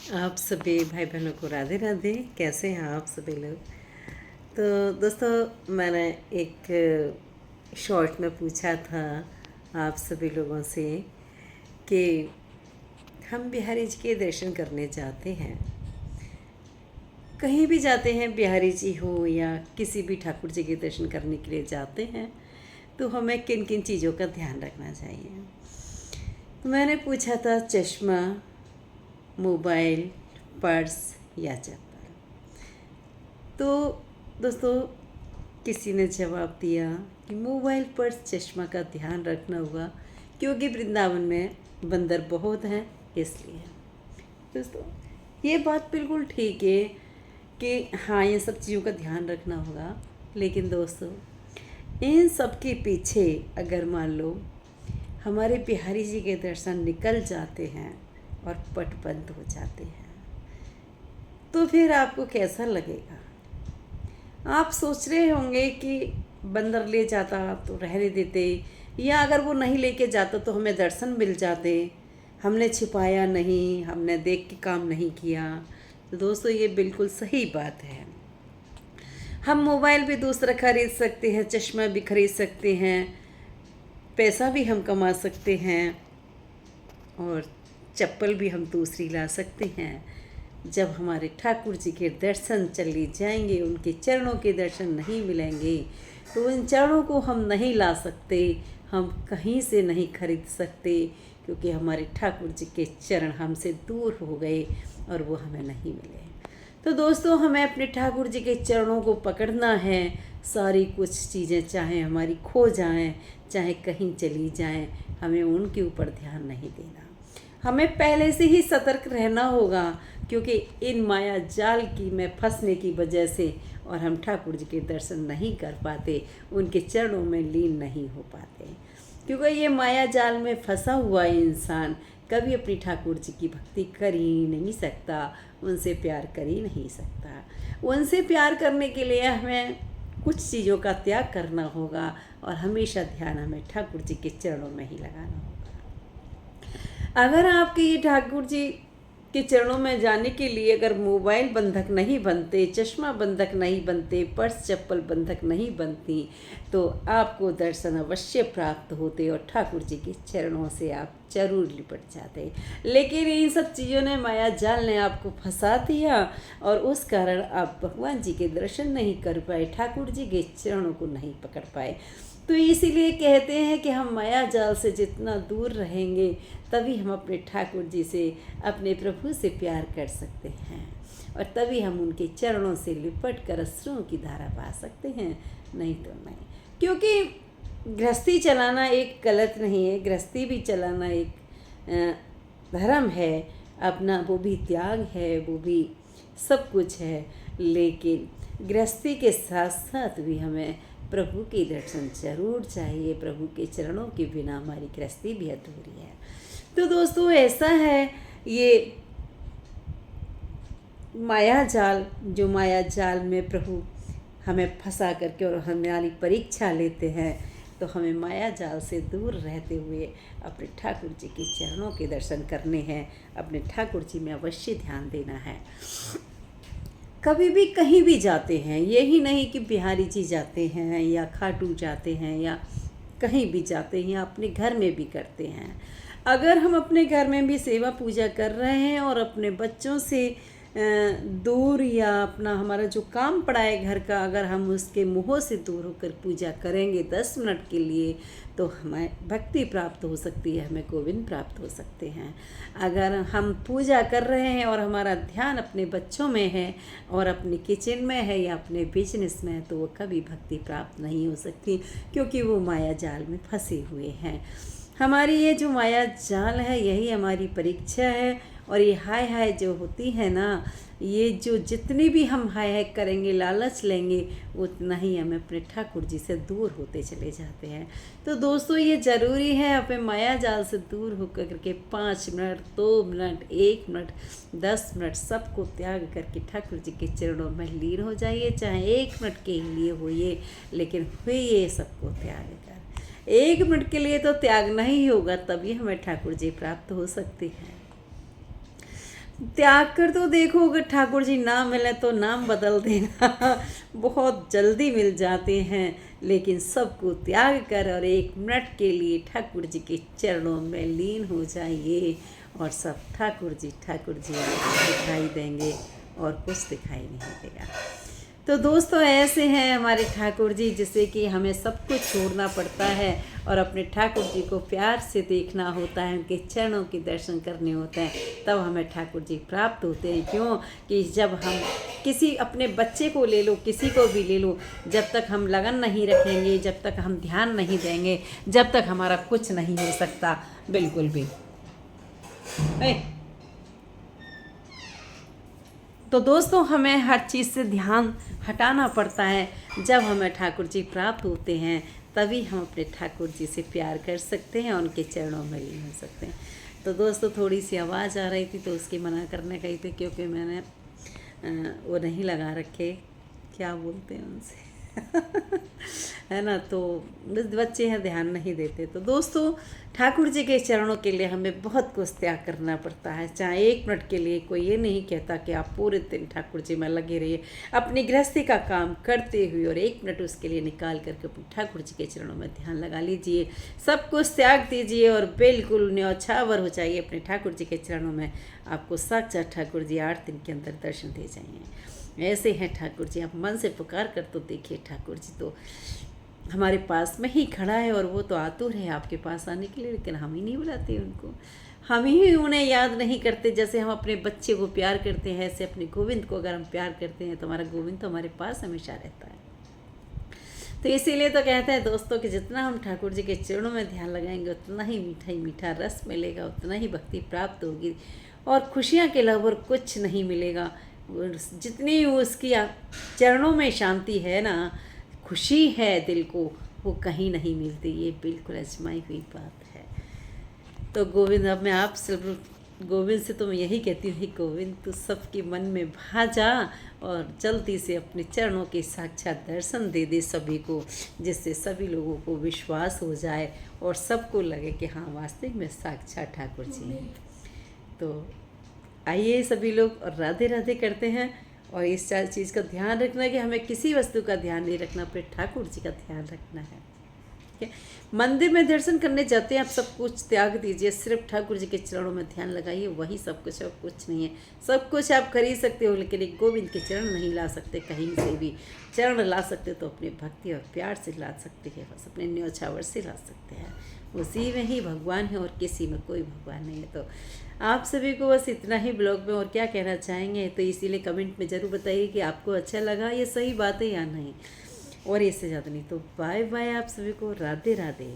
आप सभी भाई बहनों को राधे राधे। कैसे हैं आप सभी लोग? तो दोस्तों, मैंने एक शॉर्ट में पूछा था आप सभी लोगों से कि हम बिहारी जी के दर्शन करने जाते हैं, कहीं भी जाते हैं, बिहारी जी हो या किसी भी ठाकुर जी के दर्शन करने के लिए जाते हैं, तो हमें किन किन चीज़ों का ध्यान रखना चाहिए। तो मैंने पूछा था चश्मा, मोबाइल, पर्स या चप्पल। तो दोस्तों, किसी ने जवाब दिया कि मोबाइल, पर्स, चश्मा का ध्यान रखना होगा क्योंकि वृंदावन में बंदर बहुत हैं इसलिए। दोस्तों, ये बात बिल्कुल ठीक है कि हाँ, ये सब चीज़ों का ध्यान रखना होगा, लेकिन दोस्तों, इन सब के पीछे अगर मान लो हमारे बिहारी जी के दर्शन निकल जाते हैं और पट बंद हो जाते हैं, तो फिर आपको कैसा लगेगा? आप सोच रहे होंगे कि बंदर ले जाता तो रहने देते, या अगर वो नहीं लेके जाता तो हमें दर्शन मिल जाते, हमने छिपाया नहीं, हमने देख के काम नहीं किया। तो दोस्तों, ये बिल्कुल सही बात है। हम मोबाइल भी दूसरा खरीद सकते हैं, चश्मा भी खरीद सकते हैं, पैसा भी हम कमा सकते हैं और चप्पल भी हम दूसरी ला सकते हैं। जब हमारे ठाकुर जी के दर्शन चले जाएंगे, उनके चरणों के दर्शन नहीं मिलेंगे, तो इन चरणों को हम नहीं ला सकते, हम कहीं से नहीं खरीद सकते, क्योंकि हमारे ठाकुर जी के चरण हमसे दूर हो गए और वो हमें नहीं मिले। तो दोस्तों, हमें अपने ठाकुर जी के चरणों को पकड़ना है। सारी कुछ चीज़ें चाहे हमारी खो जाएं, चाहे कहीं चली जाएं, हमें उनके ऊपर ध्यान नहीं देना। हमें पहले से ही सतर्क रहना होगा, क्योंकि इन माया जाल की में फंसने की वजह से और हम ठाकुर जी के दर्शन नहीं कर पाते, उनके चरणों में लीन नहीं हो पाते। क्योंकि ये माया जाल में फंसा हुआ इंसान कभी अपनी ठाकुर जी की भक्ति कर ही नहीं सकता, उनसे प्यार कर ही नहीं सकता। उनसे प्यार करने के लिए हमें कुछ चीज़ों का त्याग करना होगा और हमेशा ध्यान हमें ठाकुर जी के चरणों में ही लगाना होगा। अगर आपके ये ठाकुर जी के चरणों में जाने के लिए अगर मोबाइल बंधक नहीं बनते, चश्मा बंधक नहीं बनते, पर्स चप्पल बंधक नहीं बनती, तो आपको दर्शन अवश्य प्राप्त होते और ठाकुर जी के चरणों से आप जरूर लिपट जाते। लेकिन इन सब चीज़ों ने, माया जाल ने आपको फंसा दिया और उस कारण आप भगवान जी के दर्शन नहीं कर पाए, ठाकुर जी के चरणों को नहीं पकड़ पाए। तो इसीलिए कहते हैं कि हम माया जाल से जितना दूर रहेंगे, तभी हम अपने ठाकुर जी से, अपने प्रभु से प्यार कर सकते हैं और तभी हम उनके चरणों से लिपट कर अश्रुओं की धारा पा सकते हैं, नहीं तो नहीं। क्योंकि गृहस्थी चलाना एक गलत नहीं है, गृहस्थी भी चलाना एक धर्म है अपना, वो भी त्याग है, वो भी सब कुछ है। लेकिन गृहस्थी के साथ साथ भी हमें प्रभु के दर्शन जरूर चाहिए। प्रभु के चरणों के बिना हमारी गृहस्थी भी अधूरी है। तो दोस्तों, ऐसा है ये माया जाल, जो माया जाल में प्रभु हमें फंसा करके और हमारी परीक्षा लेते हैं, तो हमें माया जाल से दूर रहते हुए अपने ठाकुर जी के चरणों के दर्शन करने हैं, अपने ठाकुर जी में अवश्य ध्यान देना है। कभी भी कहीं भी जाते हैं, यही नहीं कि बिहारी जी जाते हैं या खाटू जाते हैं या कहीं भी जाते हैं, या अपने घर में भी करते हैं। अगर हम अपने घर में भी सेवा पूजा कर रहे हैं और अपने बच्चों से दूर, या अपना हमारा जो काम पड़ा है घर का, अगर हम उसके मोह से दूर होकर पूजा करेंगे 10 मिनट के लिए, तो हमें भक्ति प्राप्त हो सकती है, हमें गोविंद प्राप्त हो सकते हैं। अगर हम पूजा कर रहे हैं और हमारा ध्यान अपने बच्चों में है और अपने किचन में है या अपने बिजनेस में है, तो वो कभी भक्ति प्राप्त नहीं हो सकती, क्योंकि वो माया जाल में फंसे हुए हैं। हमारी ये जो माया जाल है, यही हमारी परीक्षा है। और ये हाय हाय जो होती है ना, ये जो जितनी भी हम हाय हाय करेंगे, लालच लेंगे, उतना ही हम अपने ठाकुर जी से दूर होते चले जाते हैं। तो दोस्तों, ये ज़रूरी है अपने माया जाल से दूर होकर के 5 मिनट, 2 मिनट, 1 मिनट, 10 मिनट सबको त्याग करके ठाकुर जी के चरणों में लीन हो जाइए। चाहे 1 मिनट के लिए होइए, लेकिन हुई सबको त्याग कर। 1 मिनट के लिए तो त्याग नहीं होगा, तभी हमें ठाकुर जी प्राप्त हो सकते हैं। त्याग कर तो देखो, अगर ठाकुर जी ना मिले तो नाम बदल देना। बहुत जल्दी मिल जाते हैं, लेकिन सबको त्याग कर और 1 मिनट के लिए ठाकुर जी के चरणों में लीन हो जाइए और सब ठाकुर जी आपको दिखाई देंगे और कुछ दिखाई नहीं देगा। तो दोस्तों, ऐसे हैं हमारे ठाकुर जी, जिसे कि हमें सब कुछ छोड़ना पड़ता है और अपने ठाकुर जी को प्यार से देखना होता है, उनके चरणों के दर्शन करने होते हैं, तब हमें ठाकुर जी प्राप्त होते हैं। क्यों कि जब हम किसी अपने बच्चे को ले लो, किसी को भी ले लो, जब तक हम लगन नहीं रखेंगे, जब तक हम ध्यान नहीं देंगे, जब तक हमारा कुछ नहीं हो सकता, बिल्कुल भी। तो दोस्तों, हमें हर चीज़ से ध्यान हटाना पड़ता है। जब हमें ठाकुर जी प्राप्त होते हैं, तभी हम अपने ठाकुर जी से प्यार कर सकते हैं और उनके चरणों में लीन हो सकते हैं। तो दोस्तों, थोड़ी सी आवाज़ आ रही थी तो उसकी मना करने गई थी, क्योंकि मैंने वो नहीं लगा रखे, क्या बोलते हैं उनसे है ना, तो बच्चे हैं, ध्यान नहीं देते। तो दोस्तों, ठाकुर जी के चरणों के लिए हमें बहुत कुछ त्याग करना पड़ता है। चाहे 1 मिनट के लिए, कोई ये नहीं कहता कि आप पूरे दिन ठाकुर जी में लगे रहिए, अपनी गृहस्थी का काम करते हुए और 1 मिनट उसके लिए निकाल करके अपने ठाकुर जी के चरणों में ध्यान लगा लीजिए, सब कुछ त्याग दीजिए और बिल्कुल न्यौछावर हो जाइए अपने ठाकुर जी के चरणों में। आपको साक्षात ठाकुर जी 8 दिन के अंदर दर्शन दे जाएंगे। ऐसे हैं ठाकुर जी, आप मन से पुकार कर तो देखिए, ठाकुर जी तो हमारे पास में ही खड़ा है और वो तो आतुर है आपके पास आने के लिए, लेकिन हम ही नहीं बुलाते उनको, हम ही उन्हें याद नहीं करते। जैसे हम अपने बच्चे को प्यार करते हैं, ऐसे अपने गोविंद को अगर हम प्यार करते हैं तो हमारा गोविंद तो हमारे पास हमेशा रहता है। तो इसीलिए तो कहते हैं दोस्तों कि जितना हम ठाकुर जी के चरणों में ध्यान लगाएंगे, उतना ही मीठा रस मिलेगा, उतना ही भक्ति प्राप्त होगी और खुशियाँ के अलावा और कुछ नहीं मिलेगा। जितनी उसकी चरणों में शांति है ना, खुशी है दिल को, वो कहीं नहीं मिलती। ये बिल्कुल आजमाई हुई बात है। तो गोविंद, अब मैं आप सब गोविंद से तो मैं यही कहती हूँ, गोविंद तू सबके मन में भा जा और जल्दी से अपने चरणों के साक्षात दर्शन दे दे सभी को, जिससे सभी लोगों को विश्वास हो जाए और सबको लगे कि हाँ, वास्तविक में साक्षात ठाकुर जी हैं। तो आइए सभी लोग और राधे राधे करते हैं। और इस चीज़ का ध्यान रखना है कि हमें किसी वस्तु का ध्यान नहीं रखना, अपने ठाकुर जी का ध्यान रखना है। ठीक है, मंदिर में दर्शन करने जाते हैं, आप सब कुछ त्याग दीजिए, सिर्फ ठाकुर जी के चरणों में ध्यान लगाइए, वही सब कुछ और कुछ नहीं है। सब कुछ आप खरीद सकते हो, लेकिन एक गोविंद के चरण नहीं ला सकते कहीं से भी। चरण ला सकते तो अपने भक्ति और प्यार से ला सकते हैं, बस अपने न्यौछावर से ला सकते हैं। उसी में ही भगवान है और किसी में कोई भगवान नहीं है। तो आप सभी को बस इतना ही ब्लॉग में और क्या कहना चाहेंगे, तो इसीलिए कमेंट में ज़रूर बताइए कि आपको अच्छा लगा, ये सही बात है या नहीं, और इससे ज़्यादा नहीं। तो बाय बाय आप सभी को, राधे राधे।